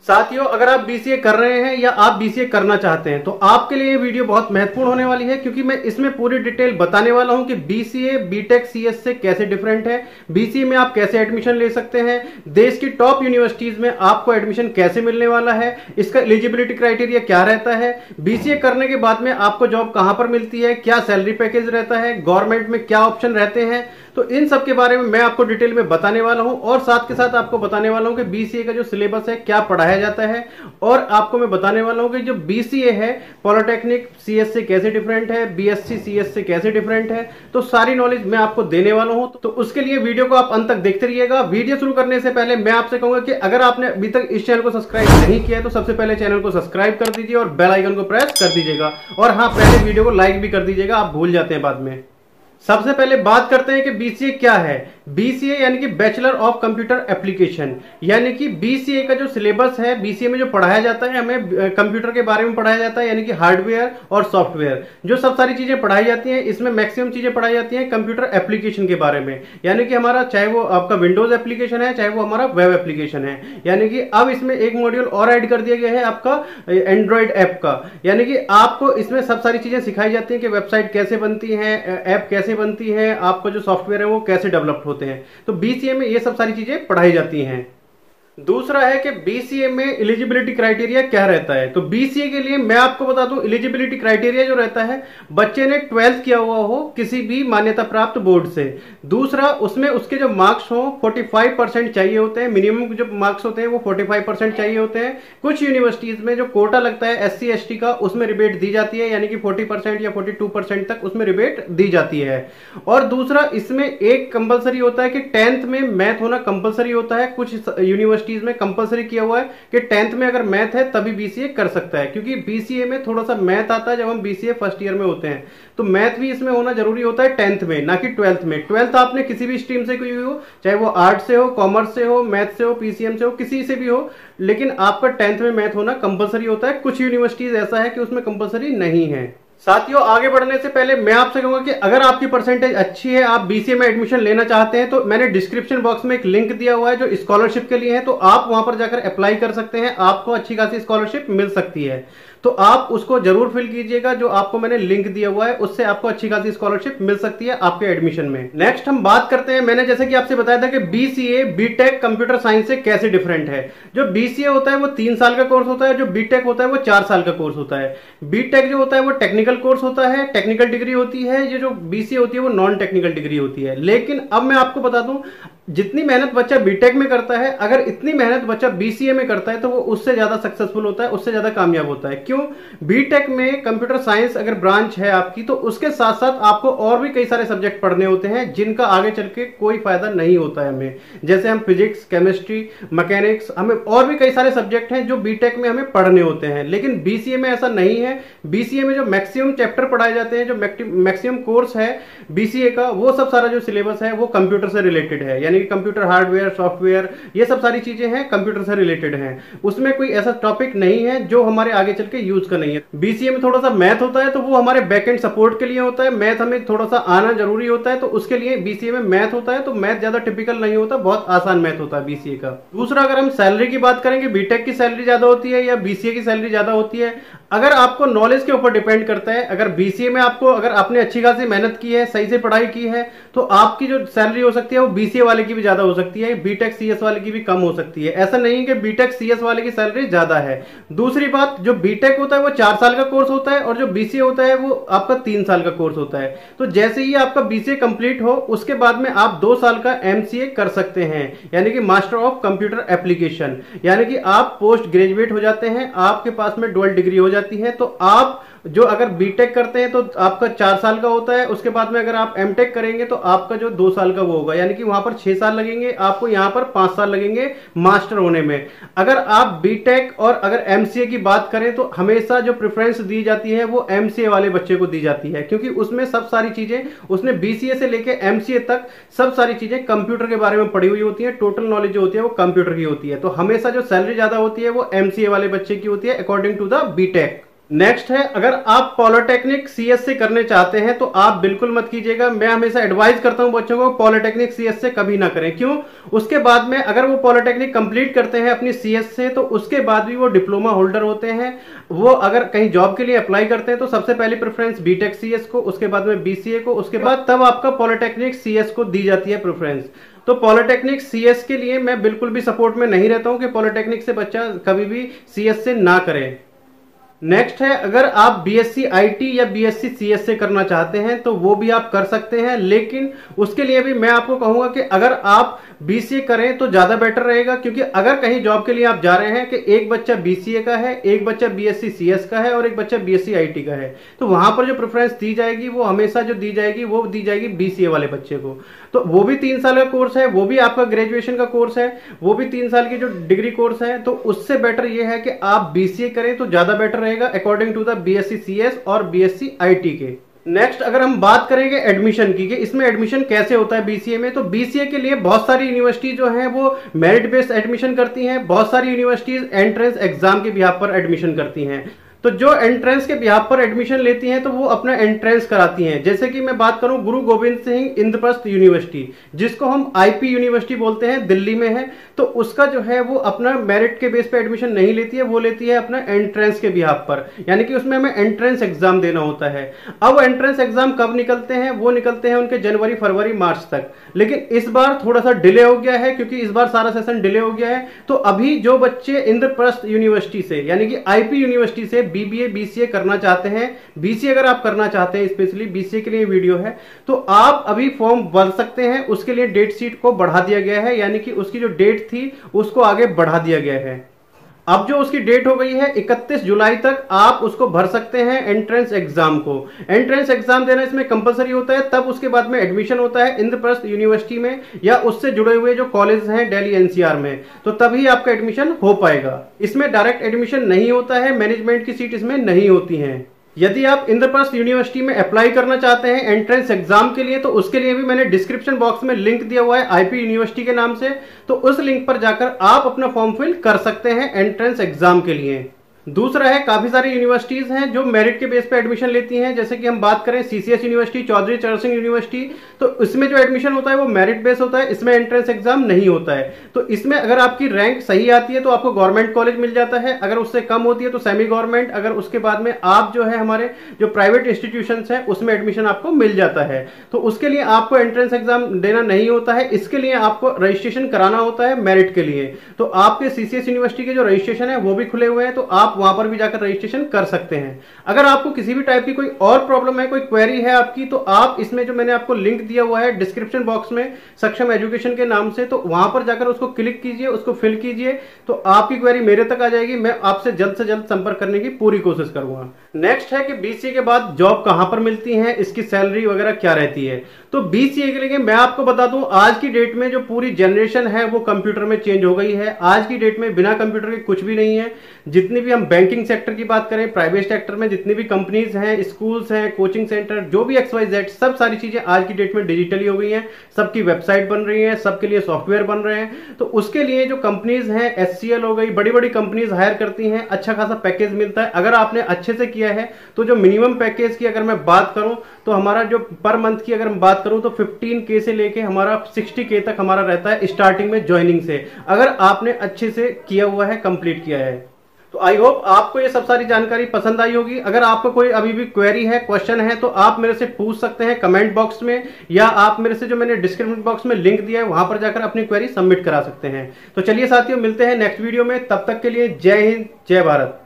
साथियों, अगर आप बीसीए कर रहे हैं या आप बीसीए करना चाहते हैं तो आपके लिए ये वीडियो बहुत महत्वपूर्ण होने वाली है, क्योंकि मैं इसमें पूरी डिटेल बताने वाला हूं कि बीसीए बीटेक सीएस से कैसे डिफरेंट है, बीसीए में आप कैसे एडमिशन ले सकते हैं, देश की टॉप यूनिवर्सिटीज में आपको एडमिशन कैसे मिलने वाला है, इसका एलिजिबिलिटी क्राइटेरिया क्या रहता है, बीसीए करने के बाद में आपको जॉब कहां पर मिलती है, क्या सैलरी पैकेज रहता है, गवर्नमेंट में क्या ऑप्शन रहते हैं। तो इन सब के बारे में मैं आपको डिटेल में बताने वाला हूं और साथ के साथ आपको बताने वाला हूं कि बीसीए का जो सिलेबस है क्या पढ़ाया जाता है, और आपको मैं बताने वाला हूं कि जो बीसीए है पॉलिटेक्निक सीएस से कैसे डिफरेंट है, बीएससी सीएस से कैसे डिफरेंट है। तो सारी नॉलेज मैं आपको देने वाला हूं, तो उसके लिए वीडियो को आप अंत तक देखते रहिएगा। वीडियो शुरू करने से पहले मैं आपसे कहूंगा कि अगर आपने अभी तक इस चैनल को सब्सक्राइब नहीं किया है तो सबसे पहले चैनल को सब्सक्राइब कर दीजिए और बेल आइकन को प्रेस कर दीजिएगा, और हाँ, पहले वीडियो को लाइक भी कर दीजिएगा, आप भूल जाते हैं बाद में। सबसे पहले बात करते हैं कि बीसीए क्या है। बीसीए यानी कि बैचलर ऑफ कंप्यूटर एप्लीकेशन, यानी कि बीसीए का जो सिलेबस है, बीसीए में जो पढ़ाया जाता है, हमें कंप्यूटर के बारे में पढ़ाया जाता है, यानी कि हार्डवेयर और सॉफ्टवेयर जो सब सारी चीजें पढ़ाई जाती हैं, इसमें मैक्सिमम चीजें पढ़ाई जाती हैं कंप्यूटर एप्लीकेशन के बारे में। यानी कि हमारा चाहे वो आपका विंडोज एप्लीकेशन है, चाहे वो हमारा वेब एप्लीकेशन है, यानी कि अब इसमें एक मॉड्यूल और ऐड कर दिया गया है आपका एंड्रॉइड ऐप का, यानी कि आपको इसमें सब सारी चीजें सिखाई जाती हैं कि वेबसाइट कैसे बनती है, ऐप कैसे बनती है, आपका जो सॉफ्टवेयर है वो कैसे डेवलप होते हैं। तो बीसीए में ये सब सारी चीजें पढ़ाई जाती हैं। दूसरा है कि बीसीए में एलिजिबिलिटी क्राइटेरिया क्या रहता है। तो बीसीए के लिए मैं आपको बता दूं, एलिजिबिलिटी क्राइटेरिया जो रहता है, बच्चे ने 12th किया हुआ हो किसी भी मान्यता प्राप्त बोर्ड से। दूसरा, उसमें उसके जो मार्क्स हो 45% चाहिए होते हैं, मिनिमम जो मार्क्स होते हैं वो 45% चाहिए होते हैं। कुछ यूनिवर्सिटीज में जो कोटा लगता है एससी एसटी का, उसमें रिबेट दी जाती है, यानी कि 40% या 42% तक उसमें रिबेट दी जाती है। और दूसरा, इसमें एक कंपलसरी होता है कि 10th में मैथ होना कंपलसरी होता है। कुछ यूनिवर्सिटी में कंपलसरी किया हुआ है कि 10th में अगर मैथ है तभी बीसीए कर सकता है, क्योंकि बीसीए में थोड़ा सा मैथ आता है जब हम बीसीए फर्स्ट ईयर में होते हैं, तो मैथ भी इसमें होना जरूरी होता है 10th में, ना कि 12th में। 12th आपने किसी भी स्ट्रीम से कोई हो, चाहे वो आर्ट से हो, कॉमर्स से हो, मैथ से हो, पीसीएम से हो, किसी से भी हो, लेकिन आपका 10th में मैथ होना कंपलसरी होता है। कुछ यूनिवर्सिटीज ऐसा है कि उसमें कंपलसरी नहीं है। साथियों, आगे बढ़ने से पहले मैं आपसे कहूंगा कि अगर आपकी परसेंटेज अच्छी है, आप बीसीए में एडमिशन लेना चाहते हैं, तो मैंने डिस्क्रिप्शन बॉक्स में एक लिंक दिया हुआ है जो स्कॉलरशिप के लिए है, तो आप वहां पर जाकर अप्लाई कर सकते हैं, आपको अच्छी खासी स्कॉलरशिप मिल सकती है। तो आप उसको जरूर फिल कीजिएगा, जो आपको मैंने लिंक दिया हुआ है, उससे आपको अच्छी खासी स्कॉलरशिप मिल सकती है आपके एडमिशन में। नेक्स्ट हम बात करते हैं, मैंने जैसे कि आपसे बताया था कि बीसीए बीटेक कंप्यूटर साइंस से कैसे डिफरेंट है। जो बीसीए होता है वो 3 साल का कोर्स होता है, जो बीटेक होता है वो 4 साल का कोर्स होता है। बीटेक जो होता है वो टेक्निकल कोर्स होता है, टेक्निकल डिग्री होती है। ये जो बीसीए होती है वो नॉन टेक्निकल डिग्री होती है। लेकिन अब मैं आपको बता दूं, जितनी मेहनत बच्चा बीटेक में करता है, अगर इतनी मेहनत बच्चा बीसीए में करता है तो वो उससे ज्यादा सक्सेसफुल होता है, उससे ज्यादा कामयाब होता है। क्यों? बीटेक में कंप्यूटर साइंस अगर ब्रांच है आपकी, तो उसके साथ साथ आपको और भी कई सारे सब्जेक्ट पढ़ने होते हैं जिनका आगे चल के कोई फायदा नहीं होता है हमें। जैसे हम फिजिक्स, केमिस्ट्री, मैकेनिक्स, हमें और भी कई सारे सब्जेक्ट हैं जो बीटेक में हमें पढ़ने होते हैं। लेकिन बीसीए में ऐसा नहीं है। बीसीए में जो मैक्सिमम चैप्टर पढ़ाए जाते हैं, जो मैक्सिमम कोर्स है बीसीए का, वो सब सारा जो सिलेबस है वो कंप्यूटर से रिलेटेड है, यानी कि कंप्यूटर हार्डवेयर, सॉफ्टवेयर, ये सब सारी चीजें हैं कंप्यूटर से रिलेटेड हैं। उसमें कोई ऐसा टॉपिक नहीं है जो हमारे आगे चल के यूज का नहीं है। बीसीए में थोड़ा सा मैथ होता है, तो वो हमारे बैकएंड सपोर्ट के लिए होता है। मैथ हमें थोड़ा सा आना जरूरी होता है, तो उसके लिए बीसीए में मैथ होता है। तो मैथ ज्यादा टिपिकल नहीं होता, बहुत आसान मैथ होता है बीसीए का। दूसरा, अगर हम सैलरी की बात करेंगे, बीटेक की सैलरी ज्यादा होती है या बीसीए की सैलरी ज्यादा होती है, अगर आपको नॉलेज के ऊपर डिपेंड करता है। अगर बीसीए में आपको, अगर आपने अच्छी खासी मेहनत की है, सही से पढ़ाई की है, तो आपकी जो सैलरी हो सकती है वो बीसीए वाले की भी ज्यादा हो सकती है, बीटेक सीएस वाले की भी कम हो सकती है। ऐसा नहीं कि बीटेक सीएस वाले की सैलरी ज्यादा है। दूसरी बात, जो बीटेक होता है वो 4 साल का कोर्स होता है, और जो बीसीए होता है वो आपका 3 साल का कोर्स होता है। तो जैसे ही आपका बीसीए कंप्लीट हो, उसके बाद में आप 2 साल का एमसीए कर सकते हैं, यानी कि मास्टर ऑफ कंप्यूटर एप्लीकेशन, यानी कि आप पोस्ट ग्रेजुएट हो जाते हैं, आपके पास में डुअल डिग्री हो जाती है। तो आप जो अगर बीटेक करते हैं तो आपका 4 साल का होता है, उसके बाद में अगर आप एमटेक करेंगे तो आपका जो 2 साल का वो होगा, यानी कि वहां पर 6 साल लगेंगे, आपको यहां पर 5 साल लगेंगे मास्टर होने में। अगर आप बीटेक और अगर एमसीए की बात करें तो हमेशा जो प्रेफरेंस दी जाती है वो एमसीए वाले बच्चे को दी जाती है, क्योंकि उसमें सब सारी चीजें, उसने बीसीए से लेके एमसीए तक सब सारी चीजें कंप्यूटर के बारे में पढ़ी हुई होती है। टोटल नॉलेज जो होती है वो कंप्यूटर की होती है। तो हमेशा जो सैलरी ज्यादा होती है वो एमसीए वाले बच्चे की होती है according to the BTech. Next है, अगर आप पॉलिटेक्निक सीएस से करने चाहते हैं तो आप बिल्कुल मत कीजिएगा। मैं हमेशा एडवाइस करता हूं बच्चों को पॉलिटेक्निक सीएस से कभी ना करें। क्यों? उसके बाद में अगर वो पॉलिटेक्निक कंप्लीट करते हैं अपनी सीएस से, तो उसके बाद भी वो डिप्लोमा होल्डर होते हैं। वो अगर कहीं जॉब के लिए अप्लाई करते हैं तो सबसे पहले प्रेफरेंस बीटेक सीएस को, उसके बाद में बीसीए को, उसके बाद तब आपका पॉलिटेक्निक सीएस को दी जाती है प्रेफरेंस। तो पॉलिटेक्निक सीएस के लिए मैं बिल्कुल भी सपोर्ट में नहीं रहता हूं कि पॉलिटेक्निक से बच्चा कभी भी सीएस से ना करे। नेक्स्ट है, अगर आप बीएससी आईटी या बीएससी सीएस से करना चाहते हैं तो वो भी आप कर सकते हैं, लेकिन उसके लिए भी मैं आपको कहूंगा कि अगर आप बीसीए करें तो ज्यादा बेटर रहेगा। क्योंकि अगर कहीं जॉब के लिए आप जा रहे हैं कि एक बच्चा बीसीए का है, एक बच्चा बीएससी सीएस का है और एक बच्चा बीएससी आईटी का है, तो वहां पर जो प्रेफरेंस दी जाएगी वो हमेशा जो दी जाएगी वो दी जाएगी बीसीए वाले बच्चे को। तो वो भी 3 साल का कोर्स है, वो भी आपका ग्रेजुएशन का कोर्स है, वो भी 3 साल की जो डिग्री कोर्स है। तो उससे बेटर ये है कि आप बीसीए करें तो ज्यादा बेटर रहेगा according to the BSc CS और बीएससी आईटी के। नेक्स्ट अगर हम बात करेंगे एडमिशन की कि इसमें एडमिशन कैसे होता है बीसीए में, तो बीसीए के लिए बहुत सारी यूनिवर्सिटी जो है वो मेरिट बेस्ड एडमिशन करती हैं, बहुत सारी यूनिवर्सिटीज एंट्रेंस एग्जाम के बिहाफ पर एडमिशन करती हैं। तो जो एंट्रेंस के बिहाफ पर एडमिशन लेती हैं तो वो अपना एंट्रेंस कराती हैं। जैसे कि मैं बात करूं गुरु गोविंद सिंह इंद्रप्रस्थ यूनिवर्सिटी, जिसको हम आईपी यूनिवर्सिटी बोलते हैं, दिल्ली में है, तो उसका जो है वो अपना मेरिट के बेस पे एडमिशन नहीं लेती है, वो लेती है अपना एंट्रेंस के बिहाफ पर, यानी कि उसमें हमें एंट्रेंस एग्जाम देना होता है। अब एंट्रेंस एग्जाम कब निकलते हैं? वो निकलते हैं उनके जनवरी फरवरी मार्च तक। लेकिन इस बार थोड़ा सा डिले हो गया है क्योंकि इस बार सारा सेशन डिले हो गया है। तो अभी जो बच्चे इंद्रप्रस्थ यूनिवर्सिटी से यानी कि आईपी यूनिवर्सिटी से बीबीए बीसीए करना चाहते हैं, बीसीए अगर आप करना चाहते हैं, स्पेशली बीसीए के लिए वीडियो है, तो आप अभी फॉर्म भर सकते हैं। उसके लिए डेट शीट को बढ़ा दिया गया है, यानी कि उसकी जो डेट थी उसको आगे बढ़ा दिया गया है। अब जो उसकी डेट हो गई है 31 जुलाई तक आप उसको भर सकते हैं एंट्रेंस एग्जाम को। एंट्रेंस एग्जाम देना इसमें कंपलसरी होता है, तब उसके बाद में एडमिशन होता है इंद्रप्रस्थ यूनिवर्सिटी में या उससे जुड़े हुए जो कॉलेज हैं दिल्ली एनसीआर में, तो तभी आपका एडमिशन हो पाएगा। इसमें डायरेक्ट एडमिशन नहीं होता है, मैनेजमेंट की सीट इसमें नहीं होती है। यदि आप इंद्रप्रस्थ यूनिवर्सिटी में अप्लाई करना चाहते हैं एंट्रेंस एग्जाम के लिए, तो उसके लिए भी मैंने डिस्क्रिप्शन बॉक्स में लिंक दिया हुआ है आईपी यूनिवर्सिटी के नाम से, तो उस लिंक पर जाकर आप अपना फॉर्म फिल कर सकते हैं एंट्रेंस एग्जाम के लिए। दूसरा है, काफी सारी यूनिवर्सिटीज हैं जो मेरिट के बेस पे एडमिशन लेती हैं। जैसे कि हम बात करें सीसीएस यूनिवर्सिटी, चौधरी चरण सिंह यूनिवर्सिटी, तो इसमें जो एडमिशन होता है वो मेरिट बेस होता है, इसमें एंट्रेंस एग्जाम नहीं होता है। तो इसमें अगर आपकी रैंक सही आती है तो आपको गवर्नमेंट कॉलेज मिल जाता है, अगर उससे कम होती है तो सेमी गवर्नमेंट, अगर उसके बाद में आप जो है हमारे जो प्राइवेट इंस्टीट्यूशन है उसमें एडमिशन आपको मिल जाता है। तो उसके लिए आपको एंट्रेंस एग्जाम देना नहीं होता है, इसके लिए आपको रजिस्ट्रेशन कराना होता है मेरिट के लिए। तो आपके सीसीएस यूनिवर्सिटी के जो रजिस्ट्रेशन है वो भी खुले हुए हैं, तो आप वहां पर भी जाकर रजिस्ट्रेशन कर सकते हैं। अगर आपको किसी भी टाइप की कोई और प्रॉब्लम है, कोई क्वेरी है आपकी, तो आप इसमें जो मैंने आपको लिंक दिया हुआ है डिस्क्रिप्शन बॉक्स में सक्षम एजुकेशन के नाम से, तो वहां पर जाकर उसको क्लिक कीजिए, उसको फिल कीजिए, तो आपकी क्वेरी मेरे तक आ जाएगी। मैं आपसे जल्द से जल्द संपर्क करने की पूरी कोशिश करूंगा। नेक्स्ट है कि बीसीए के बाद जॉब कहां पर मिलती है, इसकी सैलरी वगैरह क्या रहती है। तो बीसीए के लिए मैं आपको बता दूं, आज की डेट में जो पूरी जनरेशन है वो कंप्यूटर में चेंज हो गई है। आज की डेट में बिना कंप्यूटर के कुछ भी नहीं है। जितनी भी हम बैंकिंग सेक्टर की बात करें, प्राइवेट सेक्टर में जितनी भी कंपनीज हैं, स्कूल्स हैं, कोचिंग सेंटर, जो भी XYZ, सब सारी चीजें आज की डेट में डिजिटली हो गई हैं। सबकी वेबसाइट बन रही है, सबके लिए सॉफ्टवेयर बन रहे हैं। तो उसके लिए जो कंपनीज हैं, HCL हो गई, बड़ी बड़ी कंपनीज हायर करती हैं, अच्छा खासा पैकेज मिलता है। अगर आपने अच्छे से किया है तो जो मिनिमम पैकेज की अगर मैं बात करूं तो हमारा जो पर मंथ की अगर मैं बात करूं तो 15K से लेके हमारा 60K तक हमारा रहता है स्टार्टिंग में ज्वाइनिंग से, अगर आपने अच्छे से किया हुआ है, कंप्लीट किया है। तो आई होप आपको ये सब सारी जानकारी पसंद आई होगी। अगर आपको कोई अभी भी क्वेरी है, क्वेश्चन है, तो आप मेरे से पूछ सकते हैं कमेंट बॉक्स में, या आप मेरे से जो मैंने डिस्क्रिप्शन बॉक्स में लिंक दिया है वहां पर जाकर अपनी क्वेरी सबमिट करा सकते हैं। तो चलिए साथियों, मिलते हैं नेक्स्ट वीडियो में, तब तक के लिए जय हिंद, जय भारत।